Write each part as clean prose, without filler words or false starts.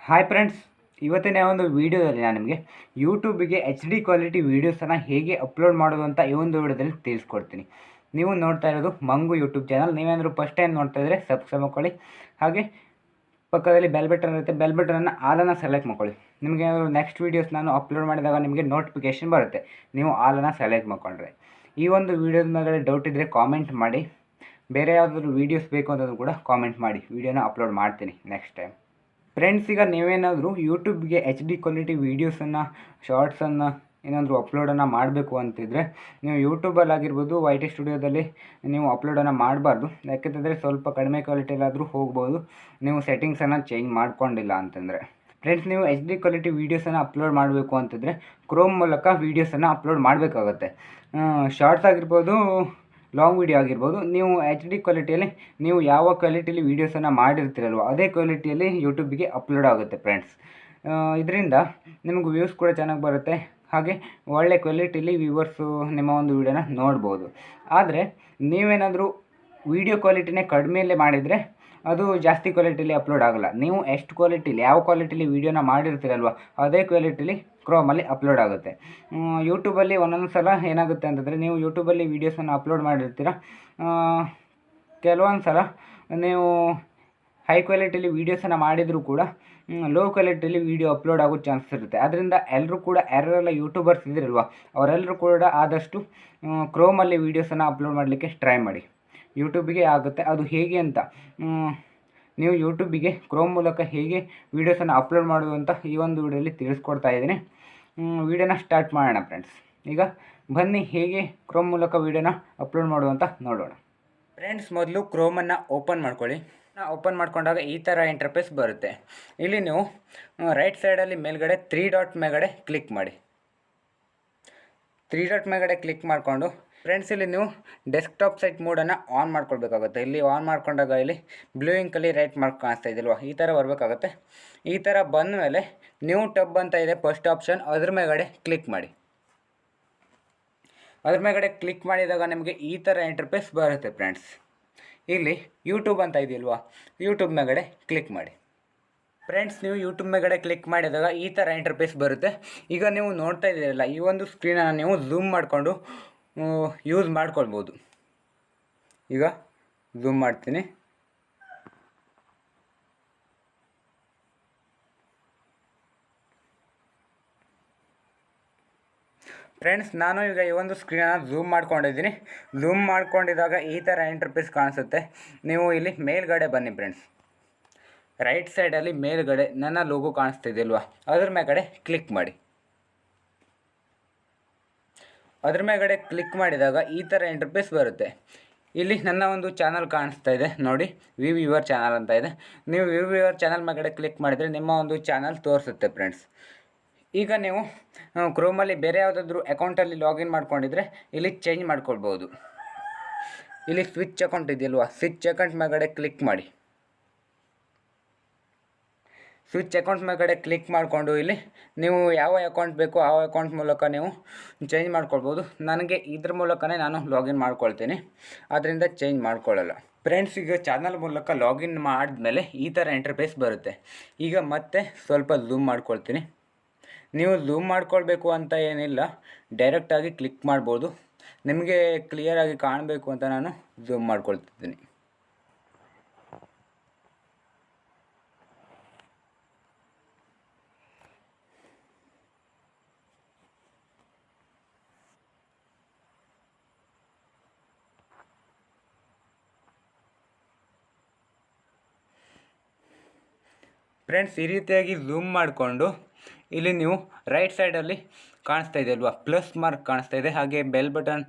Hi friends, ಇವತ್ತಿನ ಒಂದು ವೀಡಿಯೋದಲ್ಲಿ ನಾನು ನಿಮಗೆ ಯೂಟ್ಯೂಬಿಗೆ ಎಚ್ ಡಿ ಕ್ವಾಲಿಟಿ ವೀಡಿಯೋಸನ್ನು ಹೇಗೆ ಅಪ್ಲೋಡ್ ಮಾಡೋದು ಅಂತ ಈ ಒಂದು ವೀಡಿಯೋದಲ್ಲಿ ತಿಳಿಸ್ಕೊಡ್ತೀನಿ. ನೀವು ನೋಡ್ತಾ ಇರೋದು ಮಂಗು ಯೂಟ್ಯೂಬ್ ಚಾನಲ್. ನೀವೇನಾದರೂ ಫಸ್ಟ್ ಟೈಮ್ ನೋಡ್ತಾ ಇದ್ದರೆ ಸಬ್ಸ್ಕ್ರೈಬ್ ಮಾಡ್ಕೊಳ್ಳಿ. ಹಾಗೆ ಪಕ್ಕದಲ್ಲಿ ಬೆಲ್ ಬಟನ್ ಇರುತ್ತೆ, ಬೆಲ್ ಬಟನನ್ನು ಆಲನ್ನು ಸೆಲೆಕ್ಟ್ ಮಾಡ್ಕೊಳ್ಳಿ. ನಿಮಗೆ ನೆಕ್ಸ್ಟ್ ವೀಡಿಯೋಸ್ ನಾನು ಅಪ್ಲೋಡ್ ಮಾಡಿದಾಗ ನಿಮಗೆ ನೋಟಿಫಿಕೇಷನ್ ಬರುತ್ತೆ, ನೀವು ಆಲನ್ನು ಸೆಲೆಕ್ಟ್ ಮಾಡ್ಕೊಂಡ್ರೆ. ಈ ಒಂದು ವೀಡಿಯೋದ ಮೇಲೆ ಡೌಟ್ ಇದ್ದರೆ ಕಾಮೆಂಟ್ ಮಾಡಿ. ಬೇರೆ ಯಾವುದಾದ್ರು ವೀಡಿಯೋಸ್ ಬೇಕು ಅಂತಂದ್ರೂ ಕೂಡ ಕಾಮೆಂಟ್ ಮಾಡಿ, ವೀಡಿಯೋನ ಅಪ್ಲೋಡ್ ಮಾಡ್ತೀನಿ ನೆಕ್ಸ್ಟ್ ಟೈಮ್. ಫ್ರೆಂಡ್ಸ್, ಈಗ ನೀವೇನಾದರೂ ಯೂಟ್ಯೂಬ್ಗೆ ಎಚ್ ಡಿ ಕ್ವಾಲಿಟಿ ವೀಡಿಯೋಸನ್ನು, ಶಾರ್ಟ್ಸನ್ನು ಏನಾದರೂ ಅಪ್ಲೋಡನ್ನು ಮಾಡಬೇಕು ಅಂತಿದ್ದರೆ ನೀವು ಯೂಟ್ಯೂಬಲ್ಲಿ ಆಗಿರ್ಬೋದು, ವೈ ಟಿ ಸ್ಟುಡಿಯೋದಲ್ಲಿ ನೀವು ಅಪ್ಲೋಡನ್ನು ಮಾಡಬಾರ್ದು. ಯಾಕೆಂತಂದರೆ ಸ್ವಲ್ಪ ಕಡಿಮೆ ಕ್ವಾಲಿಟಿಯಲ್ಲಾದರೂ ಹೋಗ್ಬೋದು, ನೀವು ಸೆಟ್ಟಿಂಗ್ಸನ್ನು ಚೇಂಜ್ ಮಾಡ್ಕೊಂಡಿಲ್ಲ ಅಂತಂದರೆ. ಫ್ರೆಂಡ್ಸ್, ನೀವು ಎಚ್ ಡಿ ಕ್ವಾಲಿಟಿ ವೀಡಿಯೋಸನ್ನು ಅಪ್ಲೋಡ್ ಮಾಡಬೇಕು ಅಂತಂದರೆ ಕ್ರೋಮ್ ಮೂಲಕ ವೀಡಿಯೋಸನ್ನು ಅಪ್ಲೋಡ್ ಮಾಡಬೇಕಾಗುತ್ತೆ. ಶಾರ್ಟ್ಸ್ ಆಗಿರ್ಬೋದು, ಲಾಂಗ್ ವೀಡಿಯೋ ಆಗಿರ್ಬೋದು, ನೀವು ಎಚ್ ಡಿ ಕ್ವಾಲಿಟಿಯಲ್ಲಿ ನೀವು ಯಾವ ಕ್ವಾಲಿಟಿಯಲ್ಲಿ ವೀಡಿಯೋಸನ್ನು ಮಾಡಿರ್ತೀರಲ್ವ ಅದೇ ಕ್ವಾಲಿಟಿಯಲ್ಲಿ ಯೂಟ್ಯೂಬಿಗೆ ಅಪ್ಲೋಡ್ ಆಗುತ್ತೆ ಫ್ರೆಂಡ್ಸ್. ಇದರಿಂದ ನಿಮಗೆ ವ್ಯೂಸ್ ಕೂಡ ಚೆನ್ನಾಗಿ ಬರುತ್ತೆ, ಹಾಗೆ ಒಳ್ಳೆ ಕ್ವಾಲಿಟಿಯಲ್ಲಿ ವ್ಯೂವರ್ಸು ನಿಮ್ಮ ಒಂದು ವೀಡಿಯೋನ ನೋಡ್ಬೋದು. ಆದರೆ ನೀವೇನಾದರೂ ವೀಡಿಯೋ ಕ್ವಾಲಿಟಿನೇ ಕಡಿಮೆಯಲ್ಲೇ ಮಾಡಿದರೆ ಅದು ಜಾಸ್ತಿ ಕ್ವಾಲಿಟಿಯಲ್ಲಿ ಅಪ್ಲೋಡ್ ಆಗೋಲ್ಲ. ನೀವು ಎಷ್ಟು ಕ್ವಾಲಿಟಿಲಿ ಯಾವ ಕ್ವಾಲಿಟಿಲಿ ವೀಡಿಯೋನ ಮಾಡಿರ್ತೀರಲ್ವ ಅದೇ ಕ್ವಾಲಿಟಿಲಿ ಕ್ರೋಮಲ್ಲಿ ಅಪ್ಲೋಡ್ ಆಗುತ್ತೆ. ಯೂಟ್ಯೂಬಲ್ಲಿ ಒಂದೊಂದು ಸಲ ಏನಾಗುತ್ತೆ ಅಂತಂದರೆ, ನೀವು ಯೂಟ್ಯೂಬಲ್ಲಿ ವೀಡಿಯೋಸನ್ನು ಅಪ್ಲೋಡ್ ಮಾಡಿರ್ತೀರ, ಕೆಲವೊಂದು ಸಲ ನೀವು ಹೈ ಕ್ವಾಲಿಟಿಲಿ ವೀಡಿಯೋಸನ್ನು ಮಾಡಿದರೂ ಕೂಡ ಲೋ ಕ್ವಾಲಿಟಿಲಿ ವೀಡಿಯೋ ಅಪ್ಲೋಡ್ ಆಗೋ ಚಾನ್ಸಸ್ ಇರುತ್ತೆ. ಅದರಿಂದ ಎಲ್ಲರೂ ಕೂಡ ಯಾರೆಲ್ಲ ಯೂಟ್ಯೂಬರ್ಸ್ ಇದ್ದೀರಲ್ವ ಅವರೆಲ್ಲರೂ ಕೂಡ ಆದಷ್ಟು ಕ್ರೋಮಲ್ಲಿ ವೀಡಿಯೋಸನ್ನು ಅಪ್ಲೋಡ್ ಮಾಡಲಿಕ್ಕೆ ಟ್ರೈ ಮಾಡಿ. ಯೂಟ್ಯೂಬಿಗೆ ಆಗುತ್ತೆ. ಅದು ಹೇಗೆ ಅಂತ ನೀವು ಯೂಟ್ಯೂಬಿಗೆ ಕ್ರೋಮ್ ಮೂಲಕ ಹೇಗೆ ವೀಡಿಯೋಸನ್ನು ಅಪ್ಲೋಡ್ ಮಾಡೋದು ಅಂತ ಈ ಒಂದು ವೀಡಿಯೋದಲ್ಲಿ ತಿಳಿಸ್ಕೊಡ್ತಾ ಇದ್ದೀನಿ. ವೀಡಿಯೋನ ಸ್ಟಾರ್ಟ್ ಮಾಡೋಣ ಫ್ರೆಂಡ್ಸ್. ಈಗ ಬನ್ನಿ ಹೇಗೆ ಕ್ರೋಮ್ ಮೂಲಕ ವೀಡಿಯೋನ ಅಪ್ಲೋಡ್ ಮಾಡುವಂತ ನೋಡೋಣ. ಫ್ರೆಂಡ್ಸ್, ಮೊದಲು ಕ್ರೋಮನ್ನು ಓಪನ್ ಮಾಡ್ಕೊಳ್ಳಿ. ಓಪನ್ ಮಾಡ್ಕೊಂಡಾಗ ಈ ಥರ ಇಂಟರ್ಫೇಸ್ ಬರುತ್ತೆ. ಇಲ್ಲಿ ನೀವು ರೈಟ್ ಸೈಡಲ್ಲಿ ಮೇಲ್ಗಡೆ 3 ಡಾಟ್ ಮೇಲ್ಗಡೆ ಕ್ಲಿಕ್ ಮಾಡಿ. 3 ಡಾಟ್ ಮೇಲ್ಗಡೆ ಕ್ಲಿಕ್ ಮಾಡಿಕೊಂಡು ಫ್ರೆಂಡ್ಸ್, ಇಲ್ಲಿ ನೀವು ಡೆಸ್ಕ್ಟಾಪ್ ಸೈಟ್ ಮೋಡನ್ನು ಆನ್ ಮಾಡ್ಕೊಳ್ಬೇಕಾಗುತ್ತೆ. ಇಲ್ಲಿ ಆನ್ ಮಾಡ್ಕೊಂಡಾಗ ಇಲ್ಲಿ ಬ್ಲೂಯಿಂಕಲ್ಲಿ ರೈಟ್ ಮಾರ್ಕ್ ಕಾಣಿಸ್ತಾ ಇದೆಯಲ್ವ, ಈ ಥರ ಬರಬೇಕಾಗುತ್ತೆ. ಈ ಥರ ಬಂದ ಮೇಲೆ ನ್ಯೂ ಟಬ್ ಅಂತ ಇದೆ ಫಸ್ಟ್ ಆಪ್ಷನ್, ಅದ್ರ ಮೇಲ್ಗಡೆ ಕ್ಲಿಕ್ ಮಾಡಿ. ಅದ್ರ ಮೇಲ್ಗಡೆ ಕ್ಲಿಕ್ ಮಾಡಿದಾಗ ನಿಮಗೆ ಈ ಥರ ಇಂಟರ್ಫೇಸ್ ಬರುತ್ತೆ ಫ್ರೆಂಡ್ಸ್. ಇಲ್ಲಿ ಯೂಟ್ಯೂಬ್ ಅಂತ ಇದೆಯಲ್ವಾ, ಯೂಟ್ಯೂಬ್ ಮೇಲ್ಗಡೆ ಕ್ಲಿಕ್ ಮಾಡಿ. ಫ್ರೆಂಡ್ಸ್, ನೀವು ಯೂಟ್ಯೂಬ್ ಮೇಲ್ಗಡೆ ಕ್ಲಿಕ್ ಮಾಡಿದಾಗ ಈ ಥರ ಇಂಟರ್ಫೇಸ್ ಬರುತ್ತೆ. ಈಗ ನೀವು ನೋಡ್ತಾ ಇದ್ದೀರಲ್ಲ, ಈ ಒಂದು ಸ್ಕ್ರೀನನ್ನು ನೀವು ಝೂಮ್ ಮಾಡಿಕೊಂಡು ಯೂಸ್ ಮಾಡ್ಕೊಳ್ಬೋದು. ಈಗ ಝೂಮ್ ಮಾಡ್ತೀನಿ. ಫ್ರೆಂಡ್ಸ್, ನಾನು ಈಗ ಈ ಒಂದು ಸ್ಕ್ರೀನನ್ನು ಝೂಮ್ ಮಾಡ್ಕೊಂಡಿದ್ದೀನಿ. ಝೂಮ್ ಮಾಡ್ಕೊಂಡಿದ್ದಾಗ ಈ ಥರ ಇಂಟರ್ಫೇಸ್ ಕಾಣಿಸುತ್ತೆ. ನೀವು ಇಲ್ಲಿ ಮೇಲ್ಗಡೆ ಬನ್ನಿ ಫ್ರೆಂಡ್ಸ್. ರೈಟ್ ಸೈಡಲ್ಲಿ ಮೇಲ್ಗಡೆ ನನ್ನ ಲೋಗೋ ಕಾಣಿಸ್ತಿದೆಯಲ್ವಾ, ಅದ್ರ ಮೇಲ್ಗಡೆ ಕ್ಲಿಕ್ ಮಾಡಿ. ಅದ್ರ ಮೇಲ್ಗಡೆ ಕ್ಲಿಕ್ ಮಾಡಿದಾಗ ಈ ಥರ ಇಂಟರ್ಫೇಸ್ ಬರುತ್ತೆ. ಇಲ್ಲಿ ನನ್ನ ಒಂದು ಚಾನಲ್ ಕಾಣಿಸ್ತಾ ಇದೆ ನೋಡಿ, ವ್ಯೂ ಯುವರ್ ಚಾನಲ್ ಅಂತ ಇದೆ. ನೀವು ವ್ಯೂ ಯುವರ್ ಚಾನಲ್ ಮೇಲ್ಗಡೆ ಕ್ಲಿಕ್ ಮಾಡಿದರೆ ನಿಮ್ಮ ಒಂದು ಚಾನಲ್ ತೋರಿಸುತ್ತೆ ಫ್ರೆಂಡ್ಸ್. ಈಗ ನೀವು ಕ್ರೋಮಲ್ಲಿ ಬೇರೆ ಯಾವುದಾದ್ರೂ ಅಕೌಂಟಲ್ಲಿ ಲಾಗಿನ್ ಮಾಡ್ಕೊಂಡಿದ್ರೆ ಇಲ್ಲಿ ಚೇಂಜ್ ಮಾಡ್ಕೊಳ್ಬೋದು. ಇಲ್ಲಿ ಸ್ವಿಚ್ ಅಕೌಂಟ್ ಇದೆಯಲ್ವಾ, ಸ್ವಿಚ್ ಅಕೌಂಟ್ ಮೇಲ್ಗಡೆ ಕ್ಲಿಕ್ ಮಾಡಿ. ಸ್ವಿಚ್ ಅಕೌಂಟ್ ಮೇಲ್ಗಡೆ ಕ್ಲಿಕ್ ಮಾಡಿಕೊಂಡು ಇಲ್ಲಿ ನೀವು ಯಾವ ಅಕೌಂಟ್ ಬೇಕೋ ಆ ಅಕೌಂಟ್ ಮೂಲಕ ನೀವು ಚೇಂಜ್ ಮಾಡ್ಕೊಳ್ಬೋದು. ನನಗೆ ಇದ್ರ ಮೂಲಕನೇ ನಾನು ಲಾಗಿನ್ ಮಾಡ್ಕೊಳ್ತೀನಿ, ಅದರಿಂದ ಚೇಂಜ್ ಮಾಡ್ಕೊಳ್ಳಲ್ಲ. ಫ್ರೆಂಡ್ಸ್, ಈಗ ಚಾನಲ್ ಮೂಲಕ ಲಾಗಿನ್ ಮಾಡಿದ್ಮೇಲೆ ಈ ಥರ ಇಂಟರ್ಫೇಸ್ ಬರುತ್ತೆ. ಈಗ ಮತ್ತೆ ಸ್ವಲ್ಪ ಝೂಮ್ ಮಾಡ್ಕೊಳ್ತೀನಿ. ನೀವು ಝೂಮ್ ಮಾಡ್ಕೊಳ್ಬೇಕು ಅಂತ ಏನಿಲ್ಲ, ಡೈರೆಕ್ಟಾಗಿ ಕ್ಲಿಕ್ ಮಾಡ್ಬೋದು. ನಿಮಗೆ ಕ್ಲಿಯರಾಗಿ ಕಾಣಬೇಕು ಅಂತ ನಾನು ಝೂಮ್ ಮಾಡ್ಕೊಳ್ತಿದ್ದೀನಿ. ಫ್ರೆಂಡ್ಸ್, ಈ ರೀತಿಯಾಗಿ ಝೂಮ್ ಮಾಡಿಕೊಂಡು ಇಲ್ಲಿ ನೀವು ರೈಟ್ ಸೈಡಲ್ಲಿ ಕಾಣಿಸ್ತಾ ಇದೆ ಅಲ್ವಾ, ಪ್ಲಸ್ ಮಾರ್ಕ್ ಕಾಣಿಸ್ತಾ ಇದೆ, ಹಾಗೆ ಬೆಲ್ ಬಟನ್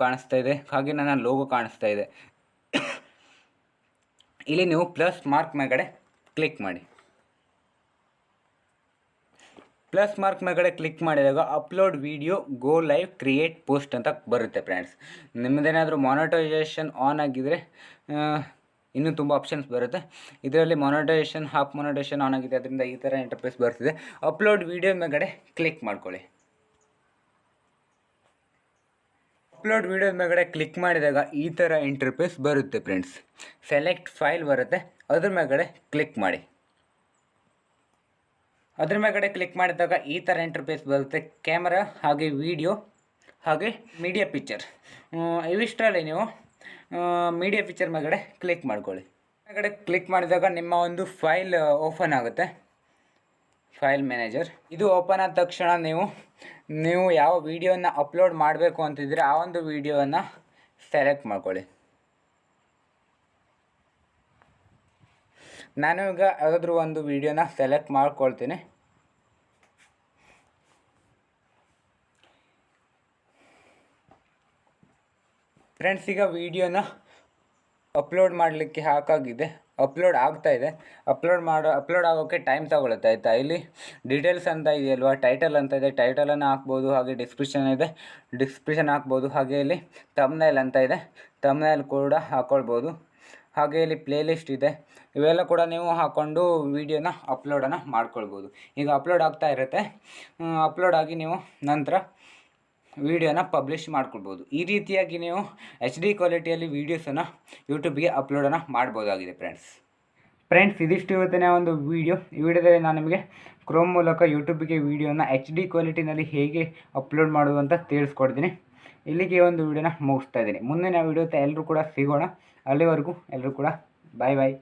ಕಾಣಿಸ್ತಾ ಇದೆ, ಹಾಗೆ ನನ್ನ ಲೋಗೋ ಕಾಣಿಸ್ತಾ ಇದೆ. ಇಲ್ಲಿ ನೀವು ಪ್ಲಸ್ ಮಾರ್ಕ್ ಮೇಲ್ಗಡೆ ಕ್ಲಿಕ್ ಮಾಡಿ. ಪ್ಲಸ್ ಮಾರ್ಕ್ ಮೇಲ್ಗಡೆ ಕ್ಲಿಕ್ ಮಾಡಿದಾಗ upload video, go live, create post ಅಂತ ಬರುತ್ತೆ ಫ್ರೆಂಡ್ಸ್. ನಿಮ್ಮದೇನಾದರೂ ಮಾನಿಟೈಸೇಷನ್ ಆನ್ ಆಗಿದ್ದರೆ ಇನ್ನೂ ತುಂಬ ಆಪ್ಷನ್ಸ್ ಬರುತ್ತೆ. ಇದರಲ್ಲಿ ಮಾನಿಟೈಸೇಷನ್, ಹಾಫ್ ಮಾನಿಟೈಸೇಷನ್ ಆನ್ ಆಗಿದೆ, ಅದರಿಂದ ಈ ಥರ ಇಂಟರ್ಫೇಸ್ ಬರ್ತಿದೆ. ಅಪ್ಲೋಡ್ ವಿಡಿಯೋ ಮೇಲ್ಗಡೆ ಕ್ಲಿಕ್ ಮಾಡ್ಕೊಳ್ಳಿ. ಅಪ್ಲೋಡ್ ವಿಡಿಯೋ ಮೇಲ್ಗಡೆ ಕ್ಲಿಕ್ ಮಾಡಿದಾಗ ಈ ಥರ ಇಂಟರ್ಫೇಸ್ ಬರುತ್ತೆ ಫ್ರೆಂಡ್ಸ್. ಸೆಲೆಕ್ಟ್ ಫೈಲ್ ಬರುತ್ತೆ, ಅದ್ರ ಮೇಲ್ಗಡೆ ಕ್ಲಿಕ್ ಮಾಡಿ. ಅದ್ರ ಮೇಲ್ಗಡೆ ಕ್ಲಿಕ್ ಮಾಡಿದಾಗ ಈ ಥರ ಇಂಟರ್ಫೇಸ್ ಬರುತ್ತೆ. ಕ್ಯಾಮರಾ ಹಾಗೆ ವಿಡಿಯೋ ಹಾಗೆ ಮೀಡಿಯಾ ಪಿಕ್ಚರ್, ಇವಿಷ್ಟರಲ್ಲಿ ನೀವು ಮೀಡಿಯಾ ಪಿಕ್ಚರ್ ಮೇಲ್ಗಡೆ ಕ್ಲಿಕ್ ಮಾಡ್ಕೊಳ್ಳಿ. ಮೇಲ್ಗಡೆ ಕ್ಲಿಕ್ ಮಾಡಿದಾಗ ನಿಮ್ಮ ಒಂದು ಫೈಲ್ ಓಪನ್ ಆಗುತ್ತೆ, ಫೈಲ್ ಮ್ಯಾನೇಜರ್. ಇದು ಓಪನ್ ಆದ ತಕ್ಷಣ ನೀವು ಯಾವ ವಿಡಿಯೋನ ಅಪ್ಲೋಡ್ ಮಾಡಬೇಕು ಅಂತಿದ್ರೆ ಆ ಒಂದು ವಿಡಿಯೋವನ್ನು ಸೆಲೆಕ್ಟ್ ಮಾಡ್ಕೊಳ್ಳಿ. ನಾನು ಈಗ ಯಾವುದಾದ್ರೂ ಒಂದು ವಿಡಿಯೋನ ಸೆಲೆಕ್ಟ್ ಮಾಡ್ಕೊಳ್ತೀನಿ. ಫ್ರೆಂಡ್ಸ್, ಈಗ ವಿಡಿಯೋನ ಅಪ್ಲೋಡ್ ಮಾಡಲಿಕ್ಕೆ ಹಾಕಾಗಿದೆ, ಅಪ್ಲೋಡ್ ಆಗ್ತಾ ಇದೆ. ಅಪ್ಲೋಡ್ ಆಗೋಕ್ಕೆ ಟೈಮ್ ತಗೊಳುತ್ತೆ, ಆಯಿತಾ. ಇಲ್ಲಿ ಡೀಟೇಲ್ಸ್ ಅಂತ ಇದೆಯಲ್ವಾ, ಟೈಟಲ್ ಅಂತ ಇದೆ, ಟೈಟಲನ್ನು ಹಾಕ್ಬೋದು. ಹಾಗೆ ಡಿಸ್ಕ್ರಿಪ್ಷನ್ ಹಾಕ್ಬೋದು. ಹಾಗೆ ಇಲ್ಲಿ ತಮ್ನೈಲ್ ಅಂತ ಇದೆ, ತಮ್ನೈಲ್ ಕೂಡ ಹಾಕ್ಕೊಳ್ಬೋದು. ಹಾಗೆ ಇಲ್ಲಿ ಪ್ಲೇಲಿಸ್ಟ್ ಇದೆ, ಇವೆಲ್ಲ ಕೂಡ ನೀವು ಹಾಕ್ಕೊಂಡು ವಿಡಿಯೋನ ಅಪ್ಲೋಡನ್ನು ಮಾಡ್ಕೊಳ್ಬೋದು. ಈಗ ಅಪ್ಲೋಡ್ ಆಗ್ತಾ ಇರುತ್ತೆ. ಅಪ್ಲೋಡ್ ಆಗಿ ನೀವು ನಂತರ ವಿಡಿಯೋನ ಪಬ್ಲಿಷ್ ಮಾಡ್ಕೊಳ್ಬೋದು. ಈ ರೀತಿಯಾಗಿ ನೀವು HD ಕ್ವಾಲಿಟಿಯಲ್ಲಿ ವೀಡಿಯೋಸನ್ನು ಯೂಟ್ಯೂಬ್ಗೆ ಅಪ್ಲೋಡನ್ನು ಮಾಡ್ಬೋದಾಗಿದೆ. ಫ್ರೆಂಡ್ಸ್, ಇದಿಷ್ಟು ಇವತ್ತಿನ ಒಂದು ವಿಡಿಯೋ. ಈ ವಿಡಿಯೋದಲ್ಲಿ ನಾನು ನಿಮಗೆ ಕ್ರೋಮ್ ಮೂಲಕ ಯೂಟ್ಯೂಬ್ಗೆ ವೀಡಿಯೋನ HD ಕ್ವಾಲಿಟಿನಲ್ಲಿ ಹೇಗೆ ಅಪ್ಲೋಡ್ ಮಾಡೋದು ಅಂತ ತಿಳಿಸ್ಕೊಡ್ತೀನಿ. ಇಲ್ಲಿಗೆ ಒಂದು ವಿಡಿಯೋನ ಮುಗಿಸ್ತಾ ಇದ್ದೀನಿ. ಮುಂದಿನ ವಿಡಿಯೋ ಎಲ್ಲರೂ ಕೂಡ ಸಿಗೋಣ. ಅಲ್ಲಿವರೆಗೂ ಎಲ್ಲರೂ ಕೂಡ ಬಾಯ್.